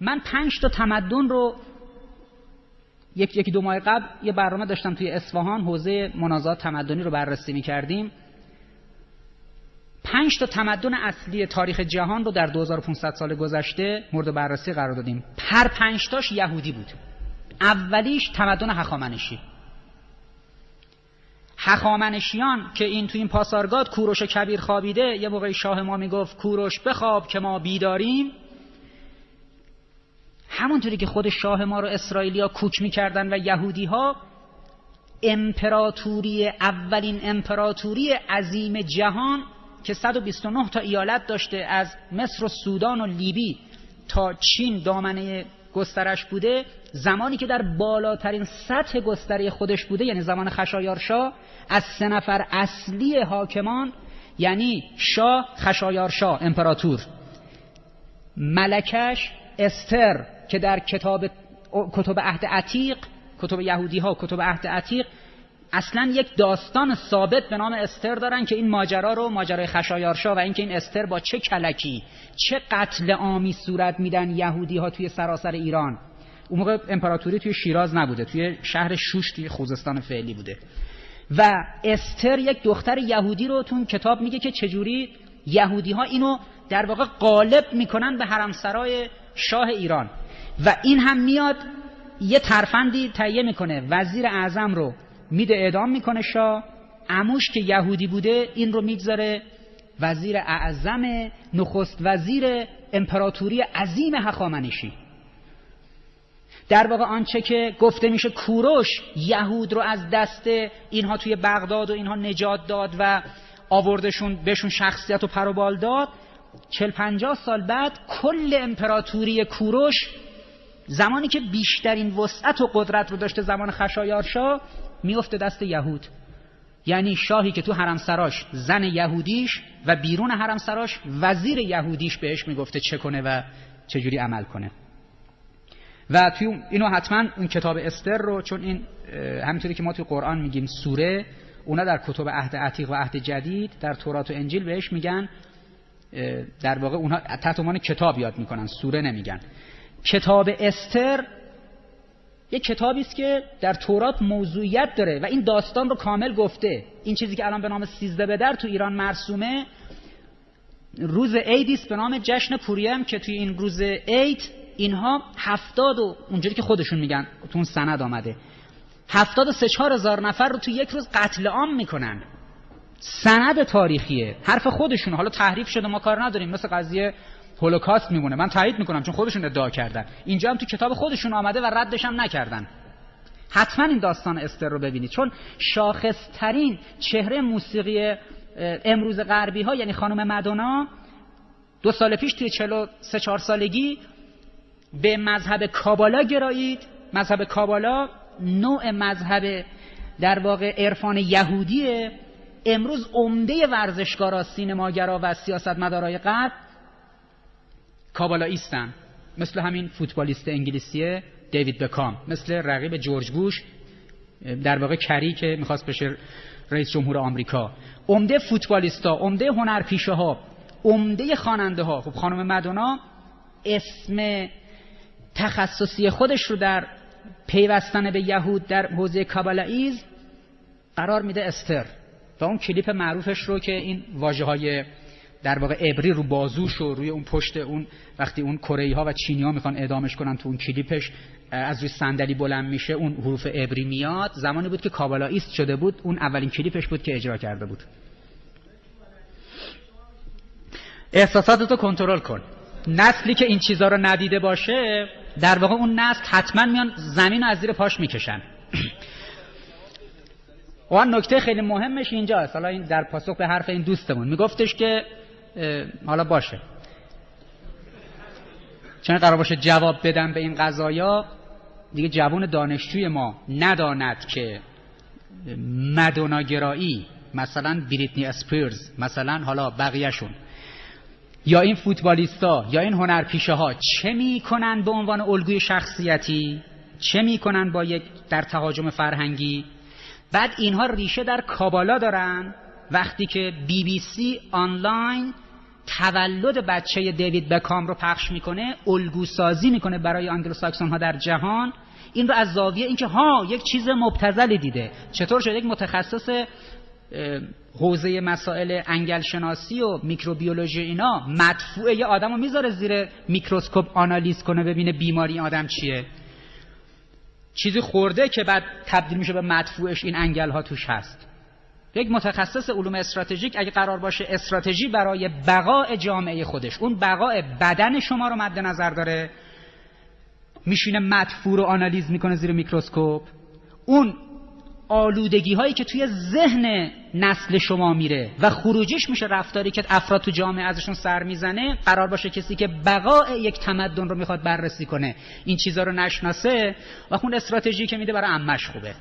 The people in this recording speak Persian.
من 5 تا تمدن رو یکی دو ماه قبل یه برنامه داشتم توی اصفهان، حوزه منازعات تمدنی رو بررسی می‌کردیم. 5 تا تمدن اصلی تاریخ جهان رو در 2500 سال گذشته مورد بررسی قرار دادیم. هر 5 تاش یهودی بود. اولیش تمدن هخامنشی. هخامنشیان که این تو این پاسارگاد کوروش کبیر خوابیده، یه موقعی شاه ما میگفت کوروش بخواب که ما بیداریم، همونطوری که خود شاه ما رو اسرائیلیا کوک میکردن و یهودی ها، امپراتوری، اولین امپراتوری عظیم جهان که 129 تا ایالت داشته، از مصر و سودان و لیبی تا چین دامنه گسترش بوده، زمانی که در بالاترین سطح گستره خودش بوده، یعنی زمان خشایارشا، از 3 نفر اصلی حاکمان، یعنی شاه، خشایارشا امپراتور، ملکش استر که در کتب عهد عتیق، کتب یهودی ها و کتب عهد عتیق اصلا یک داستان ثابت به نام استر دارن که این ماجرا رو، ماجرای خشایارشا و اینکه این استر با چه کلکی، چه قتل عامی صورت میدن یهودی ها توی سراسر ایران. اون موقع امپراتوری توی شیراز نبوده، توی شهر شوش توی خوزستان فعلی بوده. و استر یک دختر یهودی رو تو کتاب میگه که چجوری یهودی ها اینو در واقع غالب میکنن به حرمسرای شاه ایران. و این هم میاد یه ترفندی تهیه میکنه، وزیر اعظم رو میده اعدام میکنه شاه، عموش که یهودی بوده این رو میگذاره وزیر اعظم، نخست وزیر امپراتوری عظیم هخامنشی. در واقع آنچه که گفته میشه کوروش یهود رو از دست اینها توی بغداد و اینها نجات داد و آوردشون بهشون شخصیت و پروبال داد، 40-50 سال بعد کل امپراتوری کوروش، زمانی که بیشترین وسعت و قدرت رو داشته، زمان خشایارشا، میفته دست یهود. یعنی شاهی که تو حرمسراش زن یهودیش و بیرون حرمسراش وزیر یهودیش بهش میگفته چه کنه و چجوری عمل کنه. و توی اینو حتما اون کتاب استر رو، چون این همینطوری که ما توی قرآن میگیم سوره، اونا در کتب عهد عتیق و عهد جدید در تورات و انجیل بهش میگن، در واقع اونها تحت عنوان کتاب یاد میکنن، سوره نمیگن. کتاب استر یک کتابی است که در تورات موضوعیت داره و این داستان رو کامل گفته. این چیزی که الان به نام 13 بدر تو ایران مرسومه، روز عیدی است به نام جشن پوریم که توی این روز عید اینها 70 و اونجوری که خودشون میگن تو اون سند آمده 73-4 هزار نفر رو توی یک روز قتل عام میکنن. سند تاریخیه، حرف خودشون، حالا تحریف شده ما کار نداریم، مثل قضیه هولوکاست میمونه، من تایید میکنم چون خودشون ادعا کردن، اینجا هم تو کتاب خودشون آمده و ردش هم نکردن. حتما این داستان استر رو ببینید، چون شاخص ترین چهره موسیقی امروز غربی ها، یعنی خانم مادونا، 2 سال پیش توی 43-4 سالگی به مذهب کابالا گرایید. مذهب کابالا نوع مذهب در واقع عرفان یهودیه. امروز عمده ورزشکارا، سینماگرا و سیاستمدارای غرب کابالاییستن، مثل همین فوتبالیست انگلیسیه دیوید بکام، مثل رقیب جورج بوش، در واقع کری که میخواست بشه رئیس جمهور آمریکا. عمده فوتبالیستا، عمده هنرپیشه ها، عمده خواننده ها. خب خانم مادونا اسم تخصصی خودش رو در پیوستن به یهود در حوزه کابالاییزم قرار میده استر، و اون کلیپ معروفش رو که این واژه‌های در واقع عبری رو بازوش و روی اون پشت اون، وقتی اون کره‌ای‌ها و چینی‌ها میخوان اعدامش کنن، تو اون کلیپش از روی صندلی بلند میشه، اون حروف عبری میاد. زمانی بود که کابالاییست شده بود، اون اولین کلیپش بود که اجرا کرده بود. احساساتتو کنترل کن. نسلی که این چیزا رو ندیده باشه، در واقع اون نسل حتما میان زمین رو از زیر پاش میکشن. و نکته خیلی مهمش اینجاست. حالا این در پاسخ به حرف این دوستمون میگفتش که حالا باشه، چون قرار باشه جواب بدم به این قضایا، دیگه جوان دانشجوی ما نداند که مادوناگرایی، مثلا بریتنی اسپیرز، مثلا حالا بقیهشون، یا این فوتبالیستا یا این هنرپیشه ها چه میکنن به عنوان الگوی شخصیتی، چه میکنن با یک در تهاجم فرهنگی. بعد اینها ریشه در کابالا دارن. وقتی که BBC آنلاین تولد بچه دیوید بکام رو پخش میکنه، الگو سازی میکنه برای آنگلوساکسون ها در جهان، این رو از زاویه اینکه یک چیز مبتذلی دیده. چطور شده یک متخصص حوزه مسائل انگل شناسی و میکروبیولوژی اینا مدفوعه یه آدمو میذاره زیر میکروسکوپ آنالیز کنه ببینه بیماری آدم چیه؟ چیزی خورده که بعد تبدیل میشه به مدفوعش این انگل ها توش هست. یک متخصص علوم استراتژیک اگه قرار باشه استراتژی برای بقاء جامعه خودش، اون بقاء بدن شما رو مد نظر داره، میشینه مدفوع رو آنالیز میکنه زیر میکروسکوپ، اون آلودگی هایی که توی ذهن نسل شما میره و خروجیش میشه رفتاری که افراد تو جامعه ازشون سر میزنه، قرار باشه کسی که بقاء یک تمدن رو میخواد بررسی کنه این چیزا رو نشناسه و اون استراتژی که میده برای عمش خوبه.